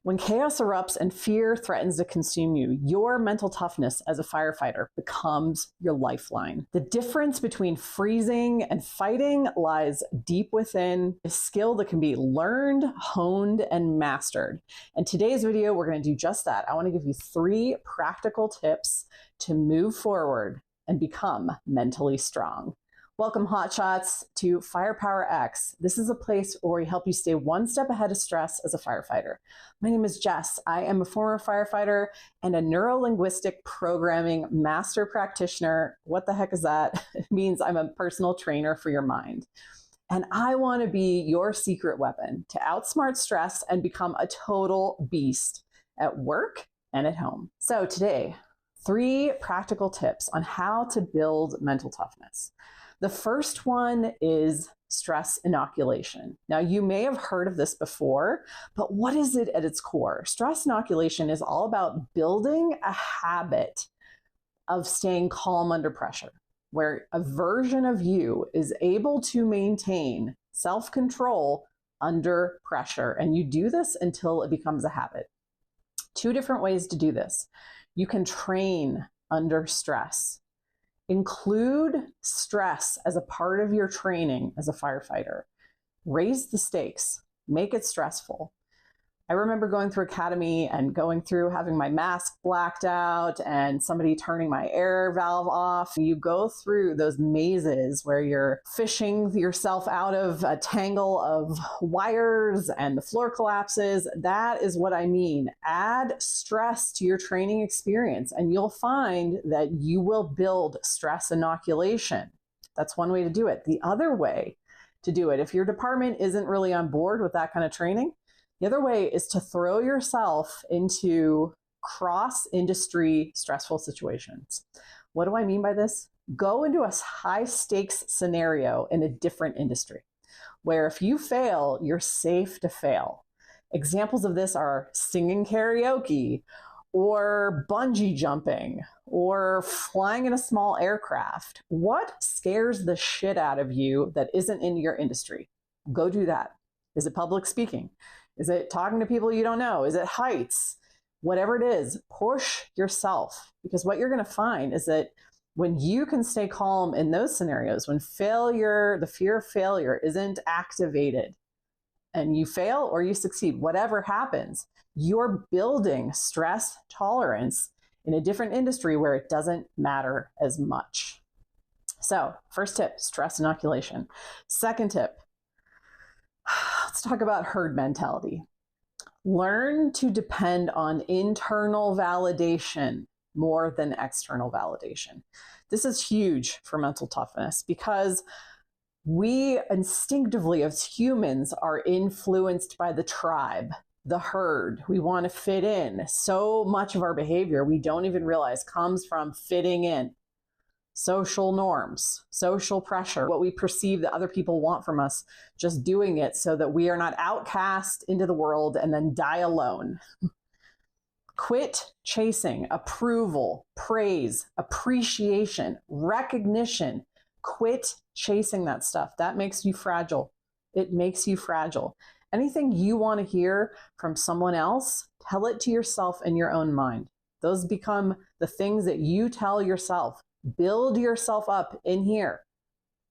When chaos erupts and fear threatens to consume you, your mental toughness as a firefighter becomes your lifeline. The difference between freezing and fighting lies deep within, a skill that can be learned, honed, and mastered. And today's video, we're going to do just that. I want to give you 3 practical tips to move forward and become mentally strong. Welcome, hotshots, to Firepower X. This is a place where we help you stay one step ahead of stress as a firefighter. My name is Jess. I am a former firefighter and a neuro-linguistic programming master practitioner. What the heck is that? It means I'm a personal trainer for your mind. And I want to be your secret weapon to outsmart stress and become a total beast at work and at home. So today, 3 practical tips on how to build mental toughness. The first one is stress inoculation. Now, you may have heard of this before, but what is it at its core? Stress inoculation is all about building a habit of staying calm under pressure, where a version of you is able to maintain self-control under pressure. And you do this until it becomes a habit. 2 different ways to do this. You can train under stress. Include stress as a part of your training as a firefighter. Raise the stakes, make it stressful. I remember going through academy and going through having my mask blacked out and somebody turning my air valve off. You go through those mazes where you're fishing yourself out of a tangle of wires and the floor collapses. That is what I mean. Add stress to your training experience and you'll find that you will build stress inoculation. That's one way to do it. The other way to do it, if your department isn't really on board with that kind of training, the other way is to throw yourself into cross-industry stressful situations. What do I mean by this? Go into a high-stakes scenario in a different industry, where if you fail, you're safe to fail. Examples of this are singing karaoke, or bungee jumping, or flying in a small aircraft. What scares the shit out of you that isn't in your industry? Go do that. Is it public speaking? Is it talking to people you don't know? Is it heights? Whatever it is, push yourself. Because what you're going to find is that when you can stay calm in those scenarios, when failure, the fear of failure isn't activated, and you fail or you succeed, whatever happens, you're building stress tolerance in a different industry where it doesn't matter as much. So, first tip, stress inoculation. Second tip, let's talk about herd mentality. Learn to depend on internal validation more than external validation. This is huge for mental toughness because we instinctively as humans are influenced by the tribe, the herd. We want to fit in. So much of our behavior we don't even realize comes from fitting in. Social norms, social pressure, what we perceive that other people want from us, just doing it so that we are not outcast into the world and then die alone. Quit chasing approval, praise, appreciation, recognition. Quit chasing that stuff. That makes you fragile. It makes you fragile. Anything you want to hear from someone else, tell it to yourself in your own mind. Those become the things that you tell yourself. Build yourself up in here.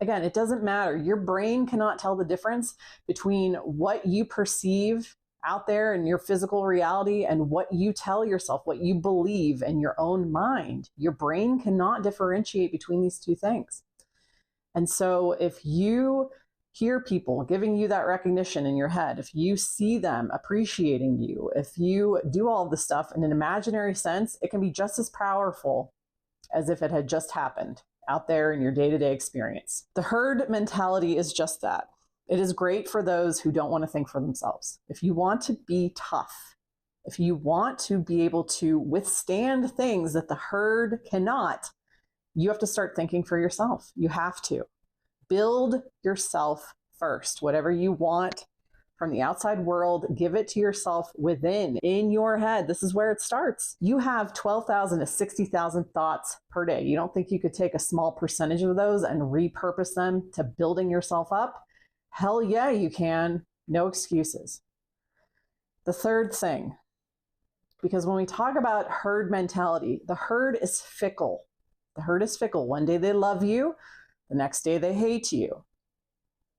Again, it doesn't matter. Your brain cannot tell the difference between what you perceive out there in your physical reality and what you tell yourself, what you believe in your own mind. Your brain cannot differentiate between these 2 things. And so if you hear people giving you that recognition in your head, if you see them appreciating you, if you do all this stuff in an imaginary sense, it can be just as powerful as if it had just happened out there in your day-to-day experience. The herd mentality is just that. It is great for those who don't want to think for themselves. If you want to be tough, if you want to be able to withstand things that the herd cannot, you have to start thinking for yourself. You have to. Build yourself first. Whatever you want from the outside world, give it to yourself within, in your head. This is where it starts. You have 12,000 to 60,000 thoughts per day. You don't think you could take a small percentage of those and repurpose them to building yourself up? Hell yeah, you can. No excuses. The third thing, Because when we talk about herd mentality, the herd is fickle. The herd is fickle. One day they love you, the next day they hate you.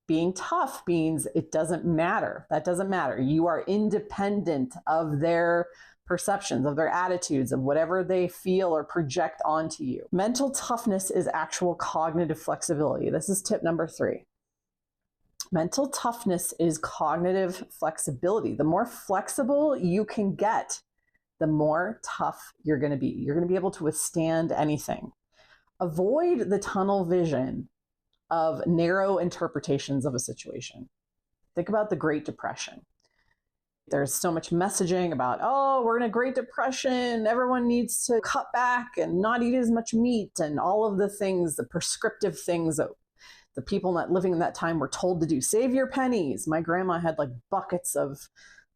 Being tough means it doesn't matter. That doesn't matter. You are independent of their perceptions, of their attitudes, of whatever they feel or project onto you. Mental toughness is actual cognitive flexibility. This is tip number 3. Mental toughness is cognitive flexibility. The more flexible you can get, the more tough you're going to be. You're going to be able to withstand anything. Avoid the tunnel vision of narrow interpretations of a situation. Think about the Great Depression. There's so much messaging about, oh, we're in a Great Depression. Everyone needs to cut back and not eat as much meat, and all of the things, the prescriptive things that the people not living in that time were told to do. Save your pennies. My grandma had like buckets of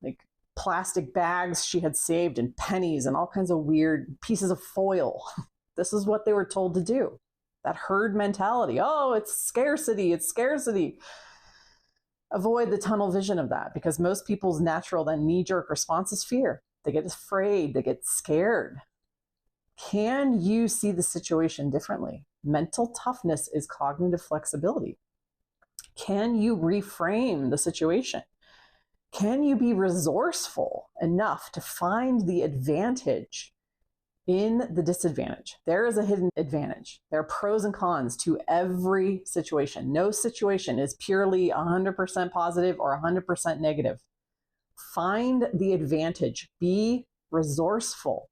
like plastic bags she had saved and pennies and all kinds of weird pieces of foil. This is what they were told to do. That herd mentality. Oh, it's scarcity. It's scarcity. Avoid the tunnel vision of that, because most people's natural then knee-jerk response is fear. They get afraid. They get scared. Can you see the situation differently? Mental toughness is cognitive flexibility. Can you reframe the situation? Can you be resourceful enough to find the advantage in the disadvantage? There is a hidden advantage. There are pros and cons to every situation. No situation is purely 100% positive or 100% negative. Find the advantage. Be resourceful.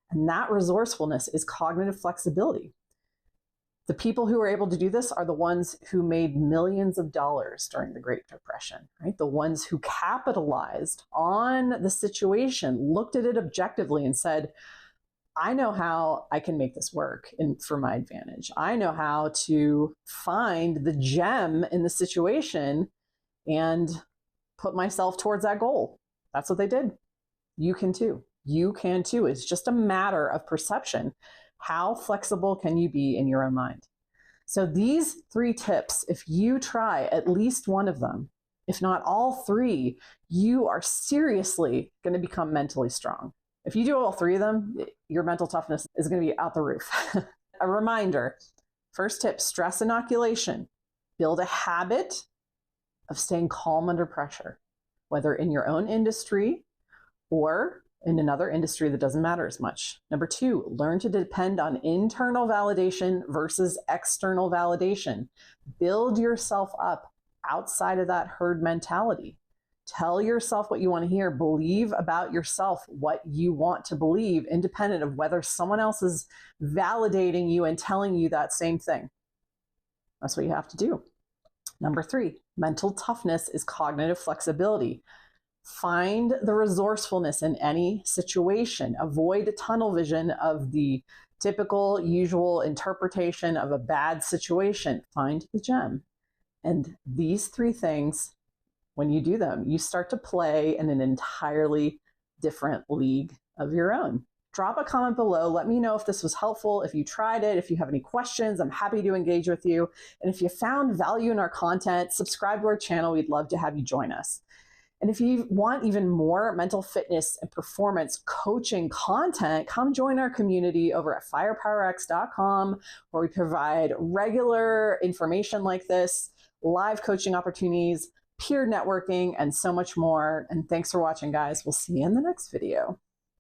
And that resourcefulness is cognitive flexibility. The people who are able to do this are the ones who made millions of dollars during the Great Depression, right? The ones who capitalized on the situation, looked at it objectively and said, I know how I can make this work for my advantage. I know how to find the gem in the situation and put myself towards that goal. That's what they did. You can too. You can too. It's just a matter of perception. How flexible can you be in your own mind? So these 3 tips, if you try at least one of them, if not all 3, you are seriously going to become mentally strong. If you do all 3 of them, your mental toughness is going to be out the roof. A reminder, first tip, stress inoculation. Build a habit of staying calm under pressure, whether in your own industry or in another industry that doesn't matter as much. Number 2, learn to depend on internal validation versus external validation. Build yourself up outside of that herd mentality. Tell yourself what you want to hear. Believe about yourself what you want to believe, independent of whether someone else is validating you and telling you that same thing. That's what you have to do. Number 3, mental toughness is cognitive flexibility. Find the resourcefulness in any situation. Avoid tunnel vision of the typical, usual interpretation of a bad situation. Find the gem. And these 3 things, when you do them, you start to play in an entirely different league of your own. Drop a comment below. Let me know if this was helpful, if you tried it, if you have any questions. I'm happy to engage with you. And if you found value in our content, subscribe to our channel. We'd love to have you join us. And if you want even more mental fitness and performance coaching content, come join our community over at firepowerx.com, where we provide regular information like this, live coaching opportunities, peer networking, and so much more. And thanks for watching, guys. We'll see you in the next video.